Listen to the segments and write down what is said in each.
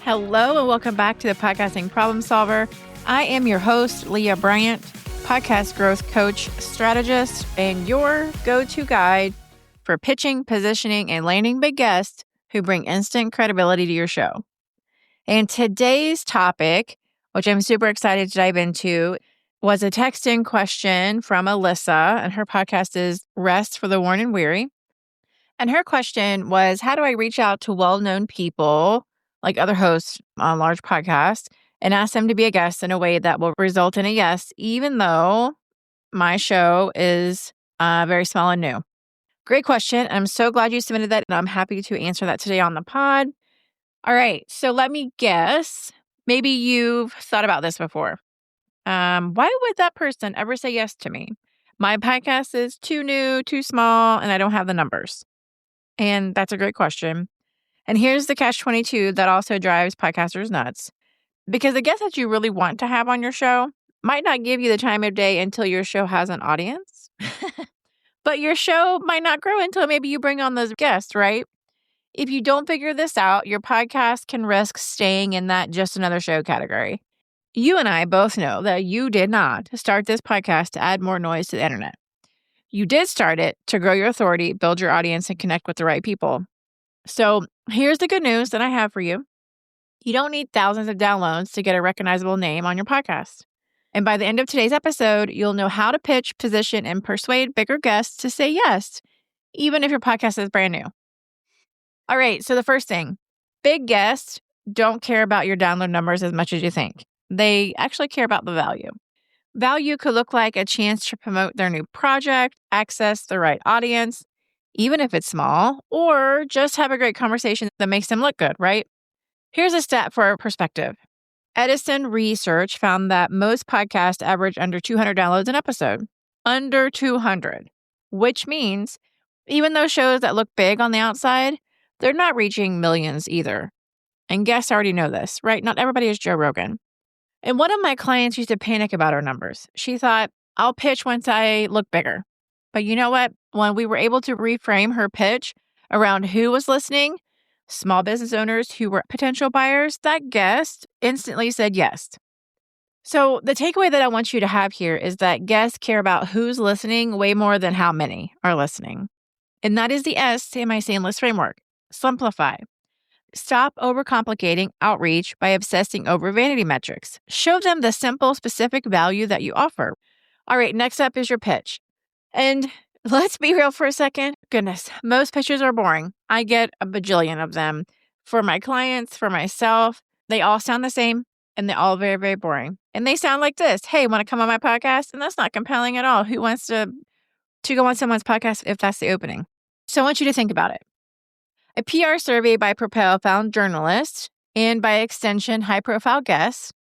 Hello and welcome back to the Podcasting Problem Solver. I am your host, Leah Bryant, podcast growth coach, strategist, and your go-to guide for pitching, positioning, and landing big guests who bring instant credibility to your show. And today's topic, which I'm super excited to dive into, was a text-in question from Alyssa, and her podcast is Rest for the Worn and Weary. And her question was, how do I reach out to well-known people like other hosts on large podcasts and ask them to be a guest in a way that will result in a yes, even though my show is very small and new? Great question. I'm so glad you submitted that, and I'm happy to answer that today on the pod. All right, so let me guess. Maybe you've thought about this before. Why would that person ever say yes to me? My podcast is too new, too small, and I don't have the numbers. And that's a great question. And here's the catch-22 that also drives podcasters nuts. Because the guest that you really want to have on your show might not give you the time of day until your show has an audience. But your show might not grow until maybe you bring on those guests, right? If you don't figure this out, your podcast can risk staying in that just another show category. You and I both know that you did not start this podcast to add more noise to the internet. You did start it to grow your authority, build your audience, and connect with the right people. So here's the good news that I have for you. You don't need thousands of downloads to get a recognizable name on your podcast. And by the end of today's episode, you'll know how to pitch, position, and persuade bigger guests to say yes, even if your podcast is brand new. All right, so the first thing, big guests don't care about your download numbers as much as you think. They actually care about the value. Value could look like a chance to promote their new project, access the right audience, even if it's small, or just have a great conversation that makes them look good, right? Here's a stat for perspective. Edison Research found that most podcasts average under 200 downloads an episode. Under 200. Which means even those shows that look big on the outside, they're not reaching millions either. And guests already know this, right? Not everybody is Joe Rogan. And one of my clients used to panic about our numbers. She thought, I'll pitch once I look bigger. But you know what? When we were able to reframe her pitch around who was listening, small business owners who were potential buyers, that guest instantly said yes. So the takeaway that I want you to have here is that guests care about who's listening way more than how many are listening. And that is the S in my Sandless framework. Simplify. Stop overcomplicating outreach by obsessing over vanity metrics. Show them the simple, specific value that you offer. All right, next up is your pitch. And let's be real for a second. Goodness, most pitches are boring. I get a bajillion of them. For my clients, for myself, they all sound the same and they're all very, very boring. And they sound like this. Hey, want to come on my podcast? And that's not compelling at all. Who wants to go on someone's podcast if that's the opening? So I want you to think about it. A PR survey by Propel found journalists, and by extension, high-profile guests,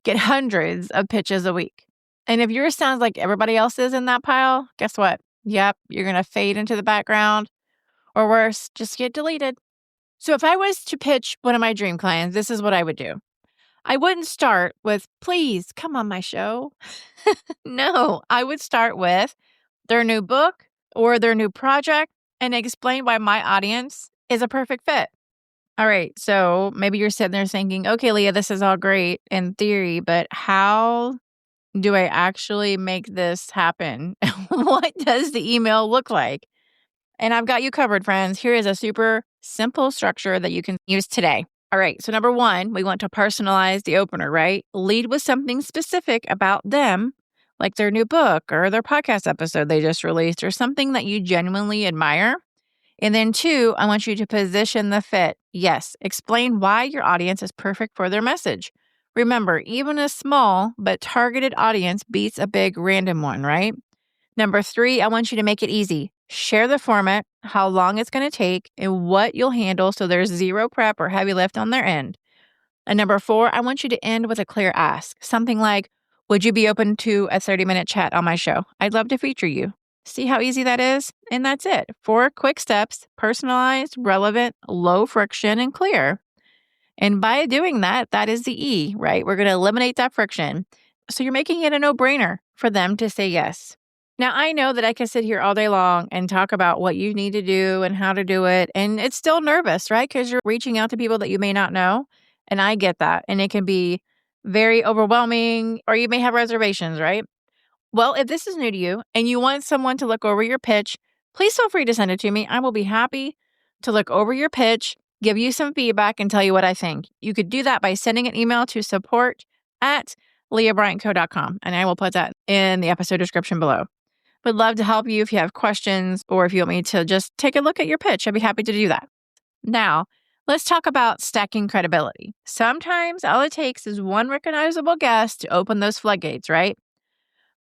get hundreds of pitches a week. And if yours sounds like everybody else's in that pile, guess what? Yep, you're going to fade into the background, or worse, just get deleted. So if I was to pitch one of my dream clients, this is what I would do. I wouldn't start with, please come on my show. No, I would start with their new book or their new project and explain why my audience is a perfect fit. All right, so maybe you're sitting there thinking, okay, Leah, this is all great in theory, but how do I actually make this happen? What does the email look like? And I've got you covered, friends. Here is a super simple structure that you can use today. All right, so number one, we want to personalize the opener, right? Lead with something specific about them, like their new book or their podcast episode they just released or something that you genuinely admire. And then two, I want you to position the fit. Yes, explain why your audience is perfect for their message. Remember, even a small but targeted audience beats a big random one, right? Number three, I want you to make it easy. Share the format, how long it's going to take, and what you'll handle so there's zero prep or heavy lift on their end. And number four, I want you to end with a clear ask. Something like, would you be open to a 30-minute chat on my show? I'd love to feature you. See how easy that is? And that's it. 4 quick steps, personalized, relevant, low friction, and clear. And by doing that, that is the E, right? We're going to eliminate that friction. So you're making it a no-brainer for them to say yes. Now, I know that I can sit here all day long and talk about what you need to do and how to do it. And it's still nervous, right? Because you're reaching out to people that you may not know. And I get that. And it can be very overwhelming, or you may have reservations, right? Well, if this is new to you and you want someone to look over your pitch, please feel free to send it to me. I will be happy to look over your pitch, give you some feedback, and tell you what I think. You could do that by sending an email to support@leahbryantco.com, and I will put that in the episode description below. Would love to help you if you have questions or if you want me to just take a look at your pitch. I'd be happy to do that. Now, let's talk about stacking credibility. Sometimes all it takes is one recognizable guest to open those floodgates, right?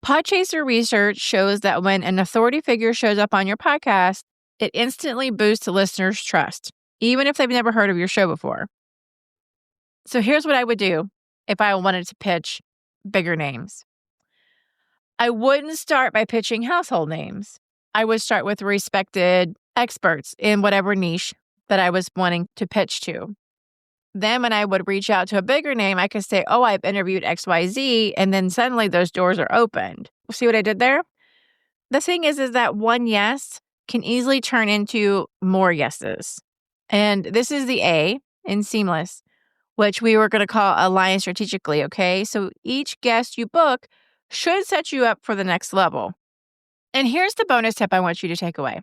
Podchaser research shows that when an authority figure shows up on your podcast, it instantly boosts the listener's trust, even if they've never heard of your show before. So here's what I would do if I wanted to pitch bigger names. I wouldn't start by pitching household names. I would start with respected experts in whatever niche that I was wanting to pitch to. Then when I would reach out to a bigger name, I could say, oh, I've interviewed XYZ, and then suddenly those doors are opened. See what I did there? The thing is that one yes can easily turn into more yeses. And this is the A in seamless, which we were going to call align strategically, okay? So each guest you book should set you up for the next level. And here's the bonus tip I want you to take away.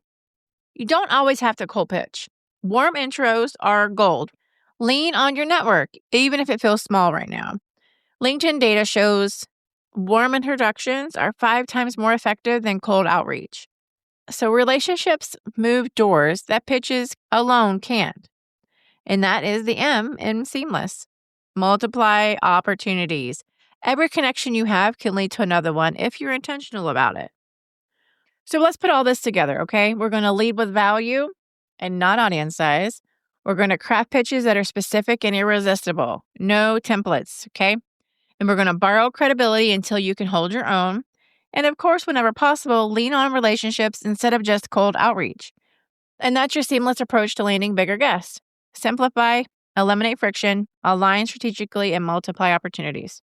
You don't always have to cold pitch. Warm intros are gold. Lean on your network, even if it feels small right now. LinkedIn data shows warm introductions are 5 times more effective than cold outreach. So relationships move doors that pitches alone can't. And that is the M in seamless. Multiply opportunities. Every connection you have can lead to another one if you're intentional about it. So let's put all this together, okay? We're going to lead with value and not audience size. We're going to craft pitches that are specific and irresistible. No templates, okay? And we're going to borrow credibility until you can hold your own. And of course, whenever possible, lean on relationships instead of just cold outreach. And that's your seamless approach to landing bigger guests. Simplify, eliminate friction, align strategically, and multiply opportunities.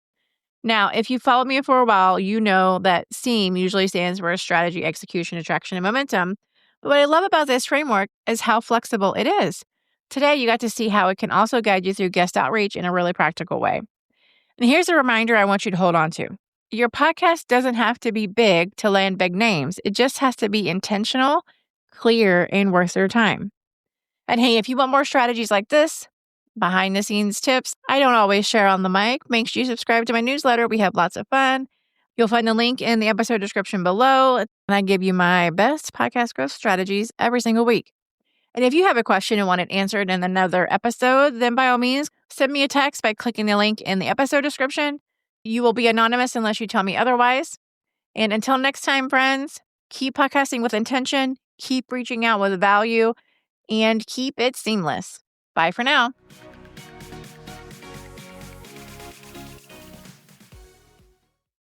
Now, if you followed me for a while, you know that SEAM usually stands for strategy, execution, attraction, and momentum. But what I love about this framework is how flexible it is. Today, you got to see how it can also guide you through guest outreach in a really practical way. And here's a reminder I want you to hold on to. Your podcast doesn't have to be big to land big names. It just has to be intentional, clear, and worth your time. And hey, if you want more strategies like this, behind the scenes tips I don't always share on the mic, make sure you subscribe to my newsletter. We have lots of fun. You'll find the link in the episode description below. And I give you my best podcast growth strategies every single week. And if you have a question and want it answered in another episode, then by all means, send me a text by clicking the link in the episode description. You will be anonymous unless you tell me otherwise. And until next time, friends, keep podcasting with intention, keep reaching out with value, and keep it seamless. Bye for now.